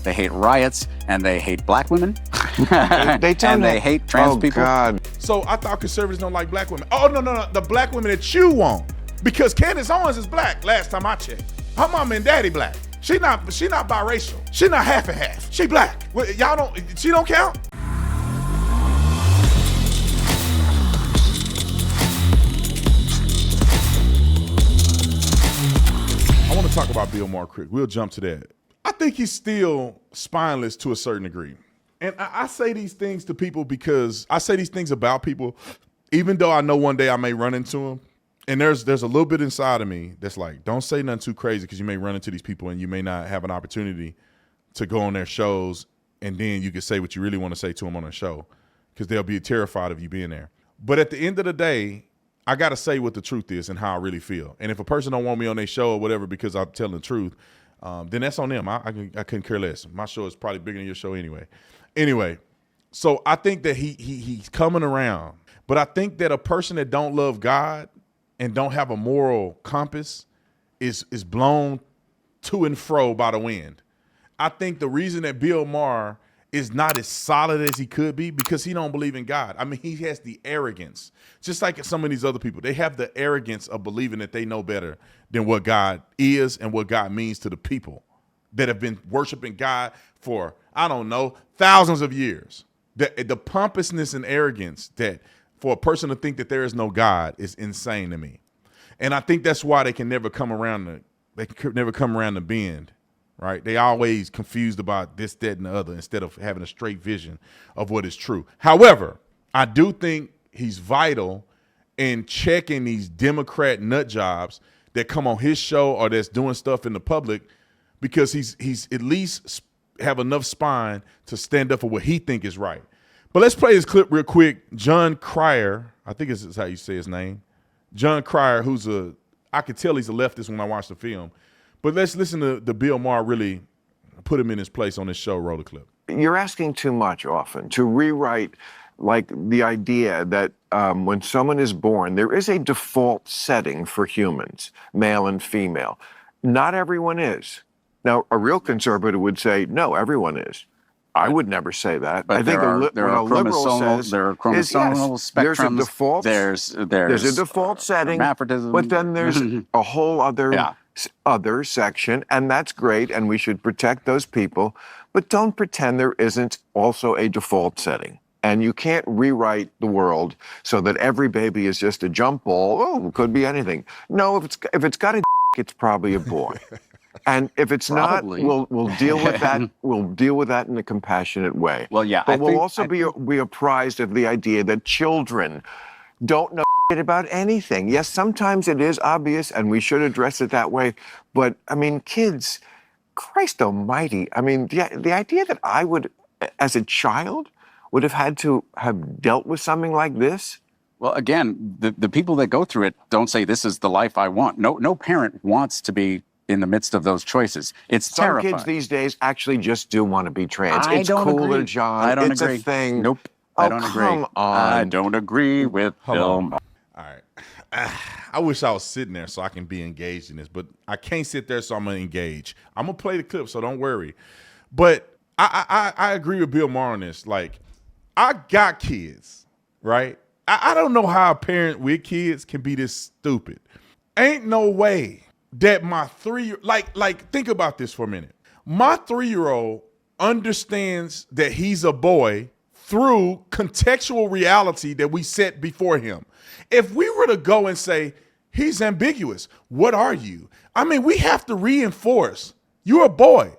They hate riots, and they hate black women, They and they hate trans people. Oh, God. So I thought conservatives don't like black women. Oh, no. The black women that you want. Because Candace Owens is black, last time I checked. Her mama and daddy black. She not biracial. She not half and half. She black. Well, she don't count? I want to talk about Bill Maher quick. We'll jump to that. I think he's still spineless to a certain degree. And I say these things to people because I say these things about people, even though I know one day I may run into them. And there's a little bit inside of me that's like, don't say nothing too crazy because you may run into these people and you may not have an opportunity to go on their shows and then you can say what you really want to say to them on a show because they'll be terrified of you being there. But at the end of the day, I got to say what the truth is and how I really feel. And if a person don't want me on their show or whatever because I'm telling the truth, then that's on them. I couldn't care less. My show is probably bigger than your show anyway. Anyway, so I think that he's coming around. But I think that a person that don't love God and don't have a moral compass is blown to and fro by the wind. I think the reason that Bill Maher is not as solid as he could be because he don't believe in God. I mean, he has the arrogance, just like some of these other people. They have the arrogance of believing that they know better than what God is and what God means to the people that have been worshiping God for, I don't know, thousands of years. The pompousness and arrogance that for a person to think that there is no God is insane to me. And I think that's why they can never come around the bend. Right? They always confused about this, that, and the other instead of having a straight vision of what is true. However, I do think he's vital in checking these Democrat nut jobs that come on his show or that's doing stuff in the public because he's at least have enough spine to stand up for what he think is right. But let's play this clip real quick. John Cryer, I think this is how you say his name. John Cryer, I could tell he's a leftist when I watch the film. But let's listen to Bill Maher really put him in his place on this show. Roll the clip. You're asking too much often to rewrite like the idea that when someone is born, there is a default setting for humans, male and female. Not everyone is. Now, a real conservative would say, no, everyone is. I would never say that. But I think there are chromosomal spectrums. There's a default. There's a default setting. Hermaphroditism. But then there's a whole other section, and that's great, and we should protect those people. But don't pretend there isn't also a default setting. And you can't rewrite the world so that every baby is just a jump ball. Oh, it could be anything. No, if it's got a it's probably a boy. And if it's Probably. not, we'll deal with that. We'll deal with that in a compassionate way. Well, yeah. But we'll also be apprised of the idea that children don't know about anything. Yes, sometimes it is obvious, and we should address it that way. But I mean, kids, Christ Almighty! I mean, the idea that I would, as a child, would have had to have dealt with something like this. Well, again, the people that go through it don't say this is the life I want. No parent wants to be in the midst of those choices. It's terrifying. Some kids these days actually just do want to be trans. I It's don't cooler, agree. John. I don't it's agree. a thing. Nope. Oh, I don't agree. Come on. I don't agree with Bill Maher. All right. I wish I was sitting there so I can be engaged in this, but I can't sit there, so I'm going to engage. I'm going to play the clip, so don't worry. But I agree with Bill Maher on this. Like, I got kids, right? I don't know how a parent with kids can be this stupid. Ain't no way that my 3-year-old, like think about this for a minute. My 3-year-old understands that he's a boy through contextual reality that we set before him. If we were to go and say, he's ambiguous, what are you? I mean, we have to reinforce, you're a boy.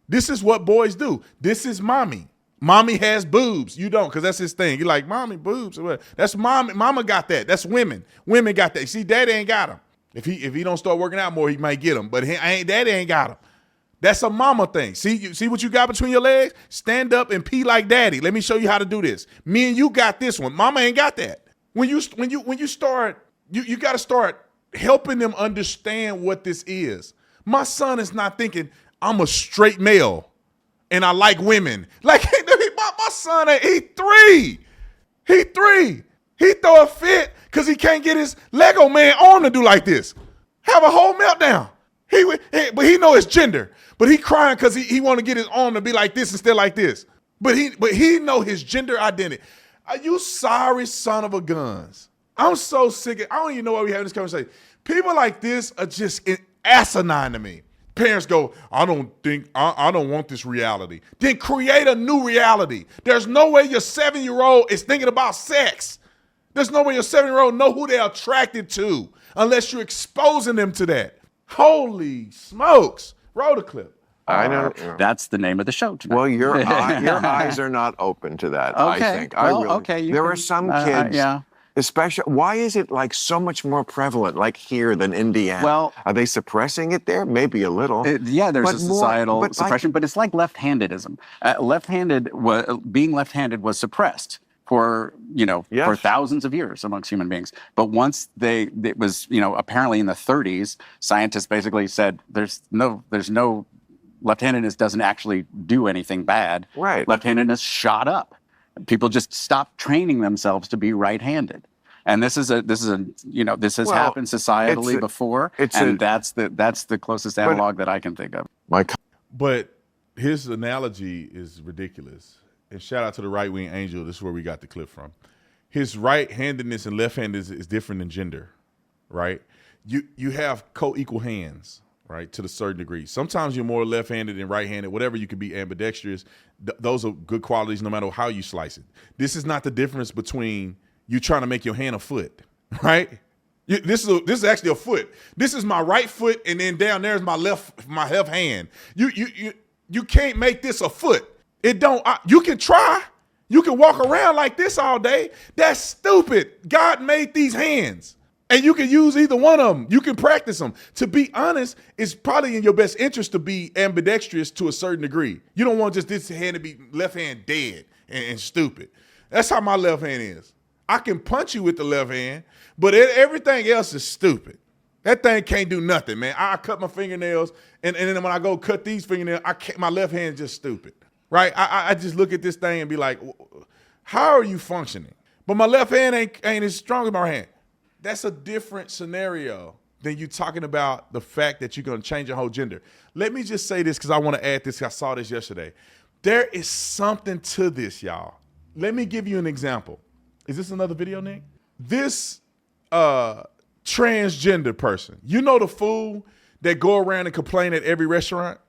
This is what boys do. This is mommy. Mommy has boobs. You don't, because that's his thing. You're like, mommy, boobs. That's mommy. Mama got that. That's women. Women got that. See, daddy ain't got them. If he don't start working out more, he might get them. But daddy ain't got them. That's a mama thing. See what you got between your legs? Stand up and pee like daddy. Let me show you how to do this. Me and you got this one. Mama ain't got that. When you start, you got to start helping them understand what this is. My son is not thinking I'm a straight male and I like women. Like my son, he 3. He 3. He throw a fit because he can't get his Lego man on to do like this. Have a whole meltdown. But he know his gender. But he crying because he want to get his arm to be like this instead like this. But he know his gender identity. Are you sorry son of a guns? I'm so sick of, I don't even know why we having this conversation. People like this are just asinine to me. Parents go, I don't want this reality. Then create a new reality. There's no way your 7-year-old is thinking about sex. There's no way your 7-year-old know who they're attracted to unless you're exposing them to that. Holy smokes. Roll the clip. I don't. That's the name of the show tonight. Well, your eyes are not open to that. Okay. I think. Well, I really. okay, There are some kids. yeah. Especially, why is it like so much more prevalent, like here than Indiana? Well, are they suppressing it there? Maybe a little. Yeah, there's but a societal more, suppression, but it's like left-handedism. Being left-handed was suppressed for for thousands of years amongst human beings. But once it was apparently in the 30s, scientists basically said there's no left-handedness doesn't actually do anything bad. Right. Left-handedness shot up. People just stopped training themselves to be right-handed. And this has happened societally before, that's the closest analog that I can think of. But his analogy is ridiculous. And shout out to the right-wing angel. This is where we got the clip from. His right-handedness and left-handedness is different than gender, right? You have co-equal hands, right, to a certain degree. Sometimes you're more left-handed than right-handed, whatever. You could be ambidextrous. Those are good qualities no matter how you slice it. This is not the difference between you trying to make your hand a foot, right? This is actually a foot. This is my right foot, and then down there's my left hand. You can't make this a foot. It don't. You can try. You can walk around like this all day. That's stupid. God made these hands. And you can use either one of them. You can practice them. To be honest, it's probably in your best interest to be ambidextrous to a certain degree. You don't want just this hand to be left hand dead and stupid. That's how my left hand is. I can punch you with the left hand, but everything else is stupid. That thing can't do nothing, man. I cut my fingernails, and then when I go cut these fingernails, my left hand is just stupid, right? I just look at this thing and be like, how are you functioning? But my left hand ain't as strong as my hand. That's a different scenario than you talking about the fact that you're going to change your whole gender. Let me just say this because I want to add this. I saw this yesterday. There is something to this, y'all. Let me give you an example. Is this another video, Nick? This transgender person, the fool that go around and complain at every restaurant,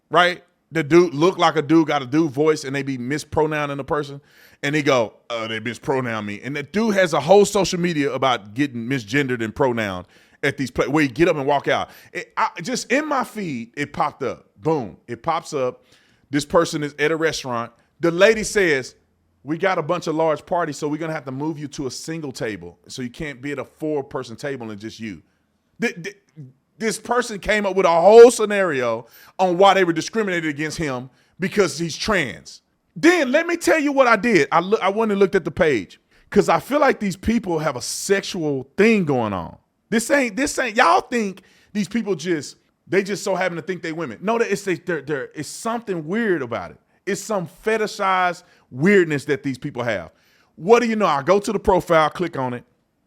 right? The dude look like a dude, got a dude voice, and they be mispronouncing the person. And they go, they mispronoun me. And the dude has a whole social media about getting misgendered and pronounced at these places where you get up and walk out. Just in my feed, it popped up. Boom. It pops up. This person is at a restaurant. The lady says, we got a bunch of large parties, so we're going to have to move you to a single table. So you can't be at a 4-person table and just you. This person came up with a whole scenario on why they were discriminated against him because he's trans. Then let me tell you what I did. I went and looked at the page because I feel like these people have a sexual thing going on. This ain't. Y'all think these people just so happen to think they women. No, it's something weird about it. It's some fetishized weirdness that these people have. What do you know? I go to the profile, click on it.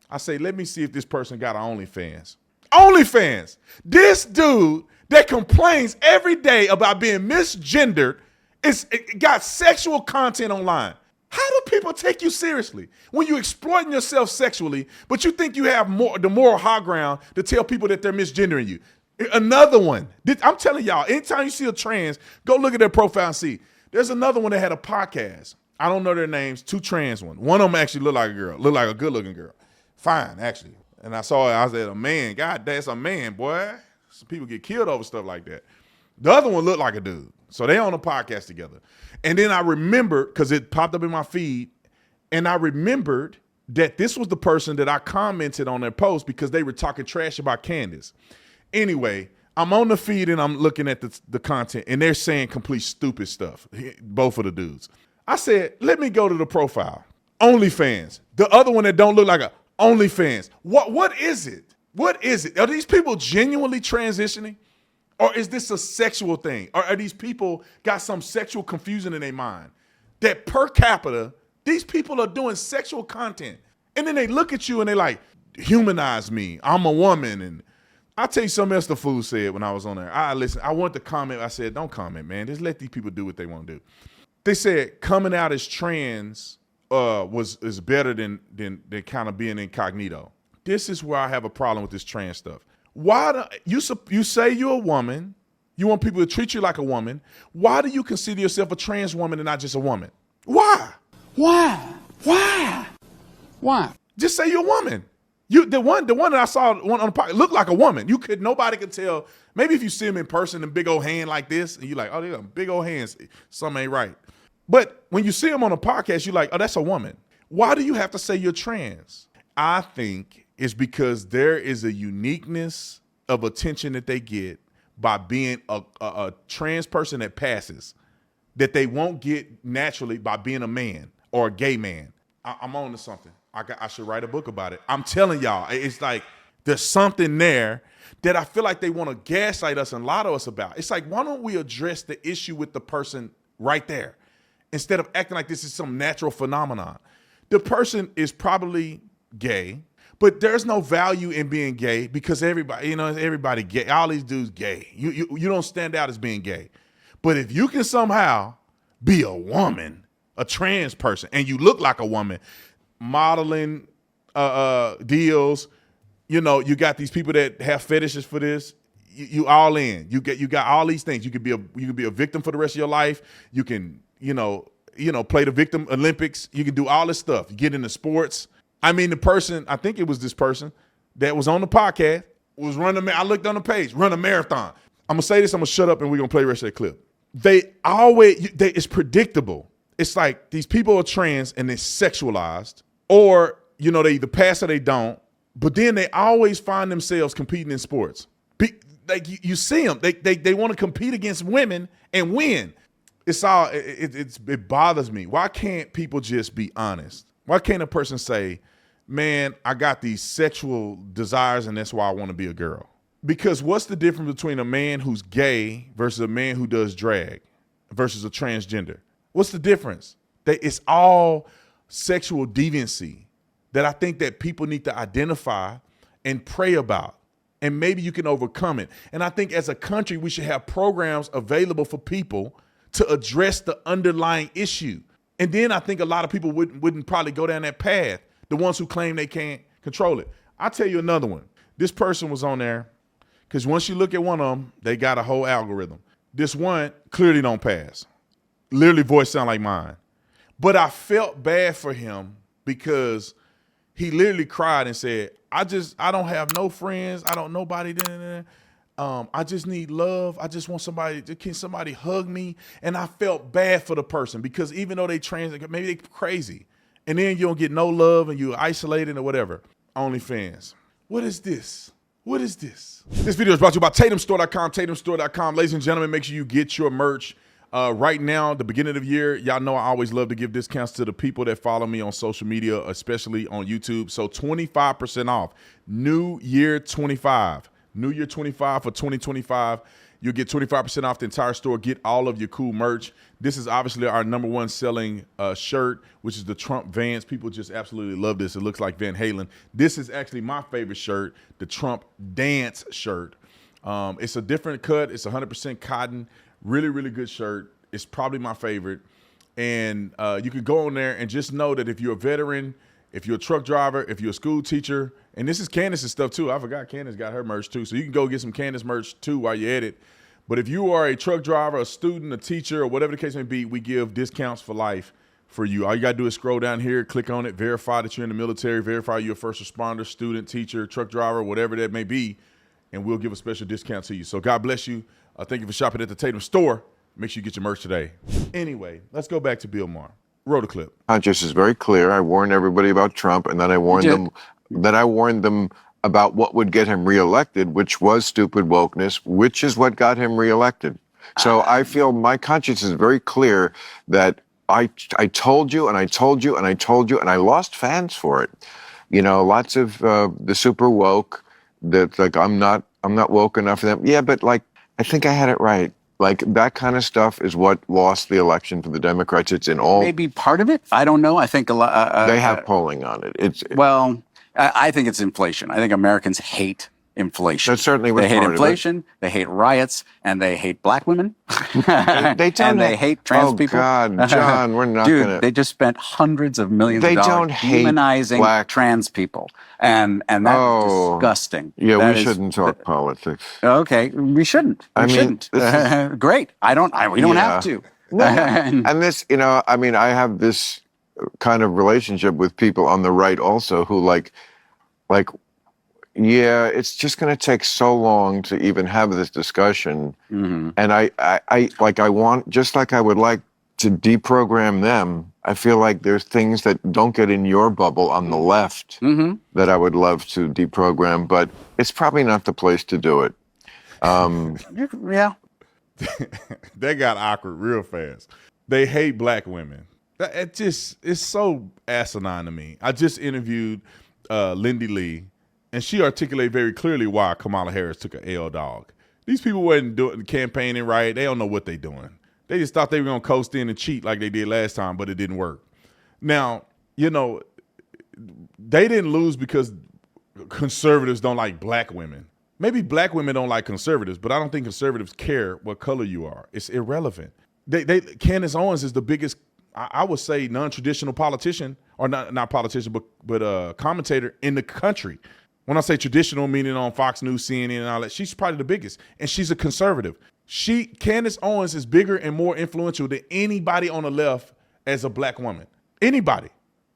I say, let me see if this person got an OnlyFans. OnlyFans. This dude that complains every day about being misgendered it got sexual content online. How do people take you seriously when you're exploiting yourself sexually, but you think you have the moral high ground to tell people that they're misgendering you? Another one. I'm telling y'all, anytime you see a trans, go look at their profile and see. There's another one that had a podcast. I don't know their names. 2 trans ones. One of them actually looked like a girl. Looked like a good-looking girl. Fine, actually. And I saw it. I said, a man. God, that's a man, boy. Some people get killed over stuff like that. The other one looked like a dude. So they on a podcast together. And then I remembered, because it popped up in my feed, and I remembered that this was the person that I commented on their post because they were talking trash about Candace. Anyway, I'm on the feed and I'm looking at the content, and they're saying complete stupid stuff, both of the dudes. I said, let me go to the profile. OnlyFans. The other one that don't look like a OnlyFans. What is it? What is it? Are these people genuinely transitioning? Or is this a sexual thing? Or are these people got some sexual confusion in their mind? That per capita, these people are doing sexual content. And then they look at you and they like, humanize me. I'm a woman. And I'll tell you something else the fool said when I was on there. I want to comment. I said, don't comment, man. Just let these people do what they want to do. They said coming out as trans is better than kind of being incognito. This is where I have a problem with this trans stuff. Why you say you're a woman? You want people to treat you like a woman. Why do you consider yourself a trans woman and not just a woman? Why? Just say you're a woman. The one that I saw on the podcast looked like a woman. Nobody could tell. Maybe if you see him in person, and big old hand like this, and you're like, oh, they got big old hands. Something ain't right. But when you see him on a podcast, you're like, oh, that's a woman. Why do you have to say you're trans? I think it's because there is a uniqueness of attention that they get by being a trans person that passes that they won't get naturally by being a man or a gay man. I'm on to something. I should write a book about it. I'm telling y'all, it's like there's something there that I feel like they want to gaslight us and lie to us about. It's like, why don't we address the issue with the person right there instead of acting like this is some natural phenomenon? The person is probably gay, but there's no value in being gay because everybody gay. All these dudes gay. You don't stand out as being gay. But if you can somehow be a woman, a trans person, and you look like a woman, modeling deals, you got these people that have fetishes for this. You all in. You got all these things. You could be a victim for the rest of your life. You can play the victim Olympics. You can do all this stuff. You get into sports. I mean, I think it was this person that was on the podcast was running. I looked on the page, run a marathon. I'm gonna say this. I'm gonna shut up and we're gonna play the rest of the clip. It's predictable. It's like these people are trans and they're sexualized, or they either pass or they don't. But then they always find themselves competing in sports. You see them. They want to compete against women and win. It bothers me. Why can't people just be honest? Why can't a person say, man, I got these sexual desires and that's why I want to be a girl? Because what's the difference between a man who's gay versus a man who does drag versus a transgender? What's the difference? It's all sexual deviancy that I think that people need to identify and pray about. And maybe you can overcome it. And I think as a country, we should have programs available for people to address the underlying issue. And then I think a lot of people wouldn't probably go down that path, the ones who claim they can't control it. I'll tell you another one. This person was on there because once you look at one of them, they got a whole algorithm. This one clearly don't pass. Literally voice sound like mine. But I felt bad for him because he literally cried and said, I don't have no friends. I don't nobody. I just need love. I just want can somebody hug me? And I felt bad for the person because even though they trans, maybe they crazy. And then you don't get no love and you're isolated or whatever. OnlyFans. What is this? What is this? This video is brought to you by TatumStore.com, TatumStore.com. Ladies and gentlemen, make sure you get your merch. Right now, the beginning of the year, y'all know I always love to give discounts to the people that follow me on social media, especially on YouTube. So 25% off. New Year 25. New Year 25 for 2025. You'll get 25% off the entire store. Get all of your cool merch. This is obviously our #1 selling shirt, which is the Trump Vans. People just absolutely love this. It looks like Van Halen. This is actually my favorite shirt, the Trump Dance shirt. It's a different cut. It's 100% cotton. Really, really good shirt. It's probably my favorite. And you can go on there and just know that if you're a veteran, if you're a truck driver, if you're a school teacher, and this is Candace's stuff too. I forgot Candace got her merch too. So you can go get some Candace merch too while you're at it. But if you are a truck driver, a student, a teacher, or whatever the case may be, we give discounts for life for you. All you got to do is scroll down here, click on it, verify that you're in the military, verify you're a first responder, student, teacher, truck driver, whatever that may be, and we'll give a special discount to you. So God bless you. Thank you for shopping at the Tatum store. Make sure you get your merch today. Anyway, let's go back to Bill Maher. Roll the clip. Conscience is very clear. I warned everybody about Trump, and then I warned them about what would get him reelected, which was stupid wokeness, which is what got him reelected. So I feel my conscience is very clear that I told you and I told you and I told you, and I lost fans for it. Lots of the super woke that like I'm not woke enough for them. Yeah, but like I think I had it right. Like that kind of stuff is what lost the election for the Democrats. It's in all. Maybe part of it. I don't know. I think a lot. They have polling on it. I think it's inflation. I think Americans hate inflation. That certainly was They hate part of it. inflation, they hate riots, and they hate black women. They don't and they hate trans people. Oh, God, John, we're not Dude, going to. they just spent hundreds of millions They of dollars don't hate demonizing trans people. And that's disgusting. Yeah, that we shouldn't talk politics. Okay, we shouldn't. We shouldn't. Great. We don't have to. No. And this, I mean, I have this kind of relationship with people on the right also who like, yeah, it's just going to take so long to even have this discussion. Mm-hmm. And I want, just like I would like to deprogram them, I feel like there's things that don't get in your bubble on the left that I would love to deprogram, but it's probably not the place to do it. Yeah. That got awkward real fast. They hate black women. It's so asinine to me. I just interviewed Lindy Lee, and she articulated very clearly why Kamala Harris took an L, dog. These people wasn't doing campaigning right. They don't know what they're doing. They just thought they were going to coast in and cheat like they did last time, but it didn't work. Now, they didn't lose because conservatives don't like black women. Maybe black women don't like conservatives, but I don't think conservatives care what color you are. It's irrelevant. Candace Owens is the biggest, I would say, non-traditional politician, or not politician, but commentator in the country. When I say traditional, meaning on Fox News, CNN, and all that, she's probably the biggest, and she's a conservative. Candace Owens is bigger and more influential than anybody on the left as a black woman. Anybody.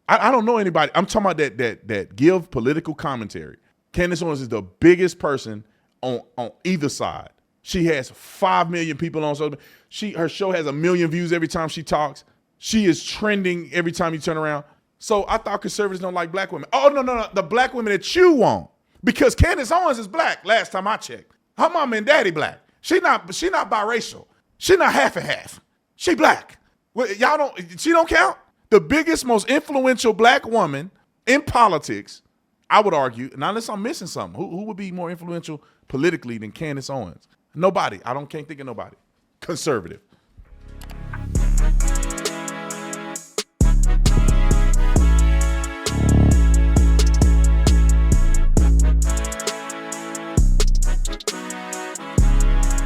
I don't know anybody. I'm talking about that give political commentary. Candace Owens is the biggest person on either side. She has 5 million people on social media. Her show has 1 million views every time she talks. She is trending every time you turn around. So I thought conservatives don't like black women. Oh, no. The black women that you want. Because Candace Owens is black, last time I checked. Her mom and daddy black. She not biracial. She not half and half. She black. Well, she don't count? The biggest, most influential black woman in politics, I would argue, and unless I'm missing something, who would be more influential politically than Candace Owens? Nobody. Can't think of nobody. Conservative.